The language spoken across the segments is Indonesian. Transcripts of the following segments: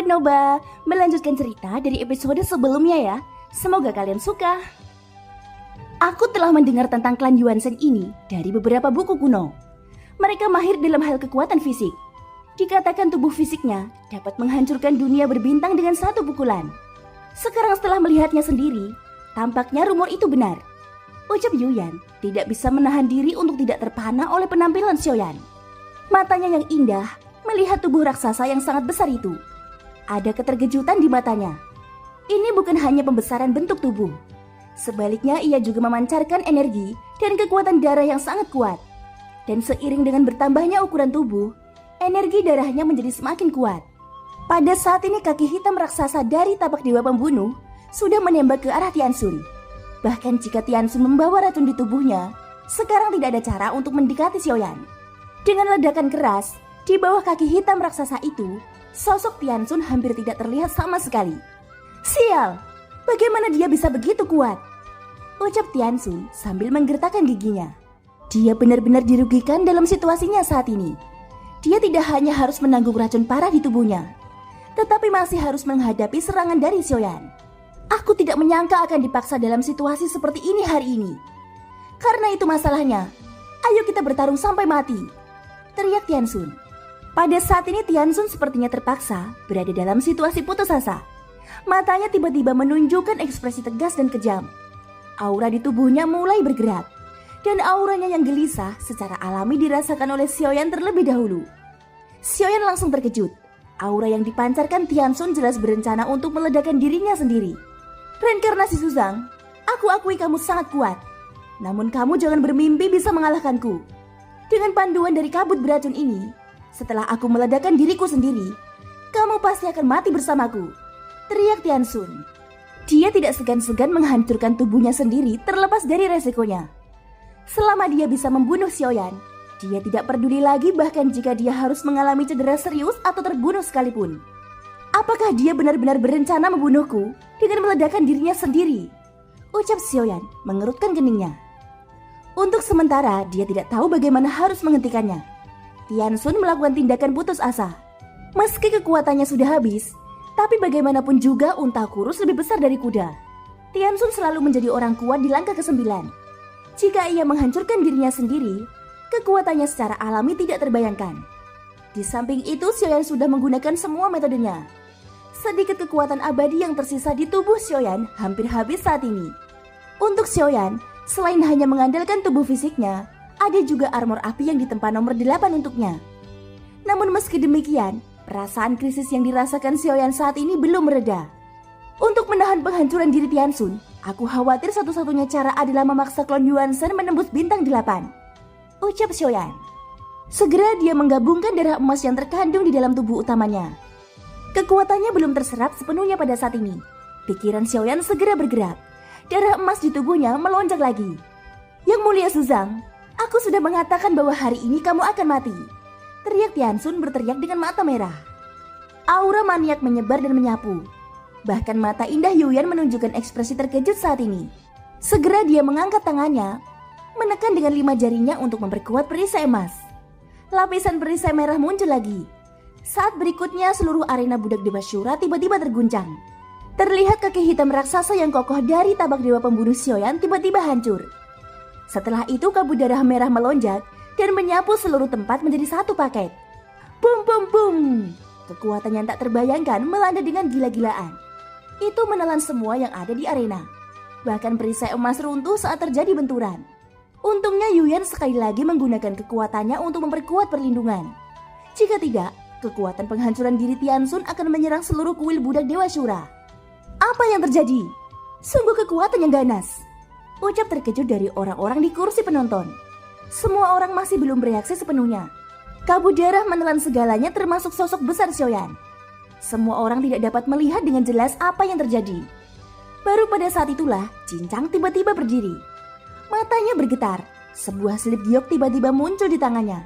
Sobat Noba, melanjutkan cerita dari episode sebelumnya ya. Semoga kalian suka. Aku telah mendengar tentang klan Yuanzhen ini dari beberapa buku kuno. Mereka mahir dalam hal kekuatan fisik. Dikatakan tubuh fisiknya dapat menghancurkan dunia berbintang dengan satu pukulan. Sekarang setelah melihatnya sendiri, tampaknya rumor itu benar. Ucap Yuyan tidak bisa menahan diri untuk tidak terpana oleh penampilan Xiaoyan. Matanya yang indah melihat tubuh raksasa yang sangat besar itu. Ada keterkejutan di matanya. Ini bukan hanya pembesaran bentuk tubuh. Sebaliknya ia juga memancarkan energi dan kekuatan darah yang sangat kuat. Dan seiring dengan bertambahnya ukuran tubuh, energi darahnya menjadi semakin kuat. Pada saat ini kaki hitam raksasa dari tapak dewa pembunuh sudah menembak ke arah Tianxun. Bahkan jika Tianxun membawa racun di tubuhnya, sekarang tidak ada cara untuk mendekati Xiaoyan. Dengan ledakan keras, di bawah kaki hitam raksasa itu, sosok Tianxun hampir tidak terlihat sama sekali. Sial, bagaimana dia bisa begitu kuat? Ucap Tianxun sambil menggertakkan giginya. Dia benar-benar dirugikan dalam situasinya saat ini. Dia tidak hanya harus menanggung racun parah di tubuhnya, tetapi masih harus menghadapi serangan dari Xiaoyan. Aku tidak menyangka akan dipaksa dalam situasi seperti ini hari ini. Karena itu masalahnya. Ayo kita bertarung sampai mati, teriak Tianxun. Pada saat ini Tianxun sepertinya terpaksa berada dalam situasi putus asa. Matanya tiba-tiba menunjukkan ekspresi tegas dan kejam. Aura di tubuhnya mulai bergerak. Dan auranya yang gelisah secara alami dirasakan oleh Xiaoyan terlebih dahulu. Xiaoyan langsung terkejut. Aura yang dipancarkan Tianxun jelas berencana untuk meledakkan dirinya sendiri. Reinkarnasi Suzang, aku akui kamu sangat kuat. Namun kamu jangan bermimpi bisa mengalahkanku. Dengan panduan dari kabut beracun ini, setelah aku meledakkan diriku sendiri, kamu pasti akan mati bersamaku, teriak Tianxun. Dia tidak segan-segan menghancurkan tubuhnya sendiri terlepas dari resikonya. Selama dia bisa membunuh Xiaoyan, dia tidak peduli lagi bahkan jika dia harus mengalami cedera serius atau terbunuh sekalipun. Apakah dia benar-benar berencana membunuhku dengan meledakkan dirinya sendiri? Ucap Xiaoyan mengerutkan keningnya. Untuk sementara dia tidak tahu bagaimana harus menghentikannya. Tianxun melakukan tindakan putus asa. Meski kekuatannya sudah habis, tapi bagaimanapun juga unta kurus lebih besar dari kuda. Tianxun selalu menjadi orang kuat di langkah ke-9. Jika ia menghancurkan dirinya sendiri, kekuatannya secara alami tidak terbayangkan. Di samping itu, Xiaoyan sudah menggunakan semua metodenya. Sedikit kekuatan abadi yang tersisa di tubuh Xiaoyan hampir habis saat ini. Untuk Xiaoyan, selain hanya mengandalkan tubuh fisiknya, ada juga armor api yang ditempa nomor 8 untuknya. Namun meski demikian, perasaan krisis yang dirasakan Xiaoyan saat ini belum mereda. Untuk menahan penghancuran diri Tianxun, aku khawatir satu-satunya cara adalah memaksa klon Yuanzhen menembus bintang 8. Ucap Xiaoyan. Segera dia menggabungkan darah emas yang terkandung di dalam tubuh utamanya. Kekuatannya belum terserap sepenuhnya pada saat ini. Pikiran Xiaoyan segera bergerak. Darah emas di tubuhnya melonjak lagi. Yang mulia Suzang, aku sudah mengatakan bahwa hari ini kamu akan mati, teriak Tianxun berteriak dengan mata merah. Aura maniak menyebar dan menyapu. Bahkan mata indah Yuyan menunjukkan ekspresi terkejut saat ini. Segera dia mengangkat tangannya, menekan dengan 5 jarinya untuk memperkuat perisai emas. Lapisan perisai merah muncul lagi. Saat berikutnya seluruh arena budak Dewa Syura tiba-tiba terguncang. Terlihat kaki hitam raksasa yang kokoh dari tabak dewa pembunuh Xiaoyan tiba-tiba hancur. Setelah itu kabut darah merah melonjak dan menyapu seluruh tempat menjadi satu paket. Bum bum bum. Kekuatan yang tak terbayangkan melanda dengan gila-gilaan. Itu menelan semua yang ada di arena. Bahkan perisai emas runtuh saat terjadi benturan. Untungnya Yuyan sekali lagi menggunakan kekuatannya untuk memperkuat perlindungan. Jika tidak, kekuatan penghancuran diri Tianxun akan menyerang seluruh kuil budak Dewa Syura. Apa yang terjadi? Sungguh kekuatan yang ganas, ucap terkejut dari orang-orang di kursi penonton. Semua orang masih belum bereaksi sepenuhnya. Kabut darah menelan segalanya termasuk sosok besar Xiaoyan. Semua orang tidak dapat melihat dengan jelas apa yang terjadi. Baru pada saat itulah Cincang tiba-tiba berdiri. Matanya bergetar. Sebuah slip giok tiba-tiba muncul di tangannya.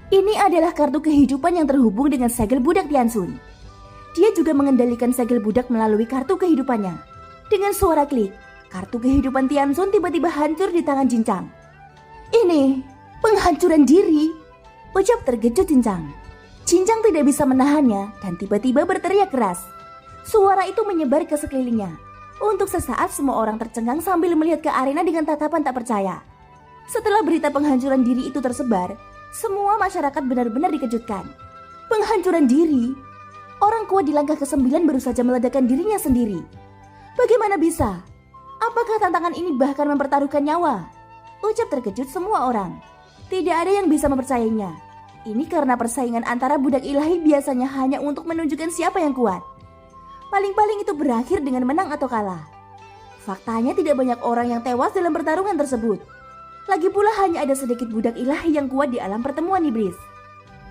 Ini adalah kartu kehidupan yang terhubung dengan segel budak Tianxun. Dia juga mengendalikan segel budak melalui kartu kehidupannya. Dengan suara klik, kartu kehidupan Tianxun tiba-tiba hancur di tangan Cincang. Ini penghancuran diri, ucap terkejut Cincang. Jinjang tidak bisa menahannya dan tiba-tiba berteriak keras. Suara itu menyebar ke sekelilingnya. Untuk sesaat semua orang tercengang sambil melihat ke arena dengan tatapan tak percaya. Setelah berita penghancuran diri itu tersebar, semua masyarakat benar-benar dikejutkan. Penghancuran diri? Orang kuat di langkah ke-9 baru saja meledakkan dirinya sendiri. Bagaimana bisa? Apakah tantangan ini bahkan mempertaruhkan nyawa? Ucap terkejut semua orang. Tidak ada yang bisa mempercayainya. Ini karena persaingan antara budak ilahi biasanya hanya untuk menunjukkan siapa yang kuat. Paling-paling itu berakhir dengan menang atau kalah. Faktanya tidak banyak orang yang tewas dalam pertarungan tersebut. Lagi pula hanya ada sedikit budak ilahi yang kuat di alam pertemuan iblis.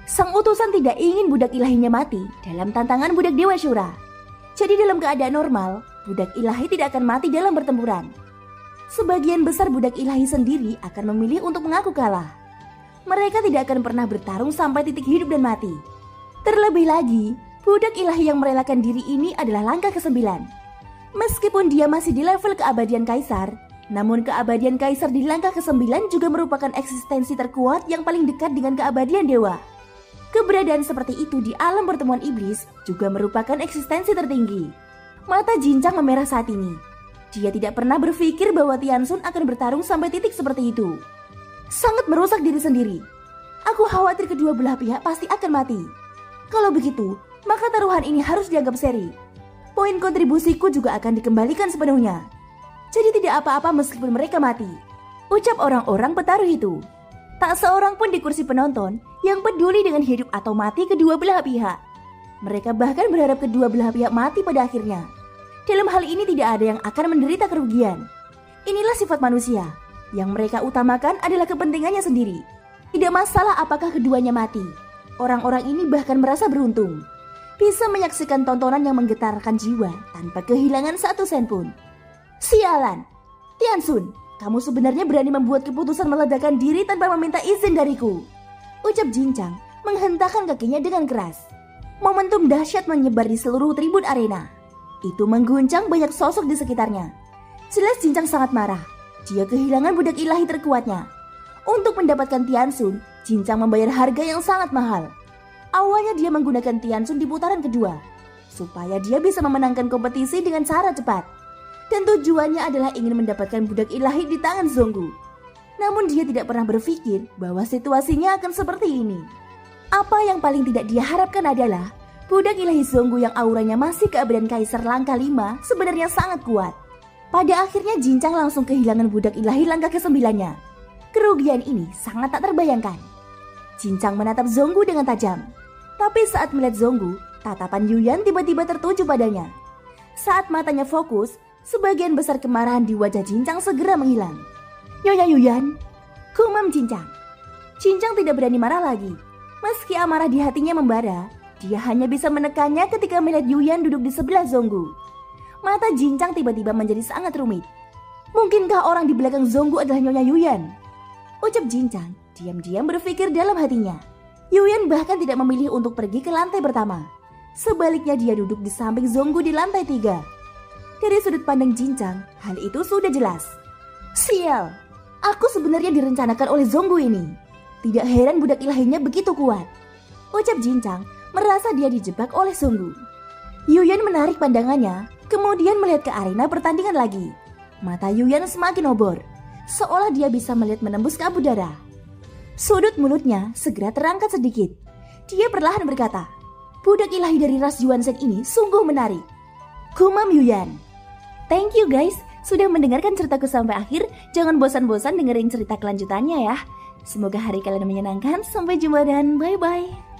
Sang utusan tidak ingin budak ilahinya mati dalam tantangan budak Dewa Syura. Jadi dalam keadaan normal, budak ilahi tidak akan mati dalam pertempuran. Sebagian besar budak ilahi sendiri akan memilih untuk mengaku kalah. Mereka tidak akan pernah bertarung sampai titik hidup dan mati. Terlebih lagi, budak ilahi yang merelakan diri ini adalah langkah ke-9. Meskipun dia masih di level keabadian kaisar, namun keabadian kaisar di langkah ke-9 juga merupakan eksistensi terkuat yang paling dekat dengan keabadian dewa. Keberadaan seperti itu di alam pertemuan iblis juga merupakan eksistensi tertinggi. Mata Jinjang memerah saat ini. Dia tidak pernah berpikir bahwa Tianxun akan bertarung sampai titik seperti itu. Sangat merusak diri sendiri. Aku khawatir kedua belah pihak pasti akan mati. Kalau begitu, maka taruhan ini harus dianggap seri. Poin kontribusiku juga akan dikembalikan sepenuhnya. Jadi tidak apa-apa meskipun mereka mati. Ucap orang-orang petarung itu. Tak seorang pun di kursi penonton yang peduli dengan hidup atau mati kedua belah pihak. Mereka bahkan berharap kedua belah pihak mati pada akhirnya. Dalam hal ini tidak ada yang akan menderita kerugian. Inilah sifat manusia. Yang mereka utamakan adalah kepentingannya sendiri. Tidak masalah apakah keduanya mati. Orang-orang ini bahkan merasa beruntung. Bisa menyaksikan tontonan yang menggetarkan jiwa tanpa kehilangan satu sen pun. Sialan! Tianxun, kamu sebenarnya berani membuat keputusan meledakkan diri tanpa meminta izin dariku. Ucap Jinjang menghentakkan kakinya dengan keras. Momentum dahsyat menyebar di seluruh tribun arena. Itu mengguncang banyak sosok di sekitarnya. Jelas Jinjang sangat marah. Dia kehilangan budak ilahi terkuatnya. Untuk mendapatkan Tianxun, Jinjang membayar harga yang sangat mahal. Awalnya dia menggunakan Tianxun di putaran kedua, supaya dia bisa memenangkan kompetisi dengan cara cepat. Dan tujuannya adalah ingin mendapatkan budak ilahi di tangan Zonggu. Namun dia tidak pernah berpikir bahwa situasinya akan seperti ini. Apa yang paling tidak dia harapkan adalah budak ilahi Zonggu yang auranya masih keabadian kaisar langkah 5 sebenarnya sangat kuat. Pada akhirnya Jinjang langsung kehilangan budak ilahi langkah ke-9-nya. Kerugian ini sangat tak terbayangkan. Jinjang menatap Zonggu dengan tajam. Tapi saat melihat Zonggu, tatapan Yuyan tiba-tiba tertuju padanya. Saat matanya fokus, sebagian besar kemarahan di wajah Jinjang segera menghilang. Nyonya Yuyan, gumam Jinjang. Jinjang tidak berani marah lagi. Meski amarah di hatinya membara, dia hanya bisa menekannya ketika melihat Yuyan duduk di sebelah Zonggu. Mata Jinjang tiba-tiba menjadi sangat rumit. Mungkinkah orang di belakang Zonggu adalah Nyonya Yuyan? Ucap Jinjang diam-diam berpikir dalam hatinya. Yuyan bahkan tidak memilih untuk pergi ke lantai pertama. Sebaliknya dia duduk di samping Zonggu di lantai 3. Dari sudut pandang Jinjang, hal itu sudah jelas. Sial, aku sebenarnya direncanakan oleh Zonggu ini. Tidak heran budak ilahinya begitu kuat. Ucap Jinjang merasa dia dijebak oleh Zonggu. Yuyan menarik pandangannya, kemudian melihat ke arena pertandingan lagi. Mata Yuyan semakin obor, seolah dia bisa melihat menembus kabut darah. Sudut mulutnya segera terangkat sedikit. Dia perlahan berkata, budak ilahi dari ras Yuanzhen ini sungguh menarik. Gumam Yuyan. Thank you guys, sudah mendengarkan ceritaku sampai akhir. Jangan bosan-bosan dengerin cerita kelanjutannya ya. Semoga hari kalian menyenangkan. Sampai jumpa dan bye-bye.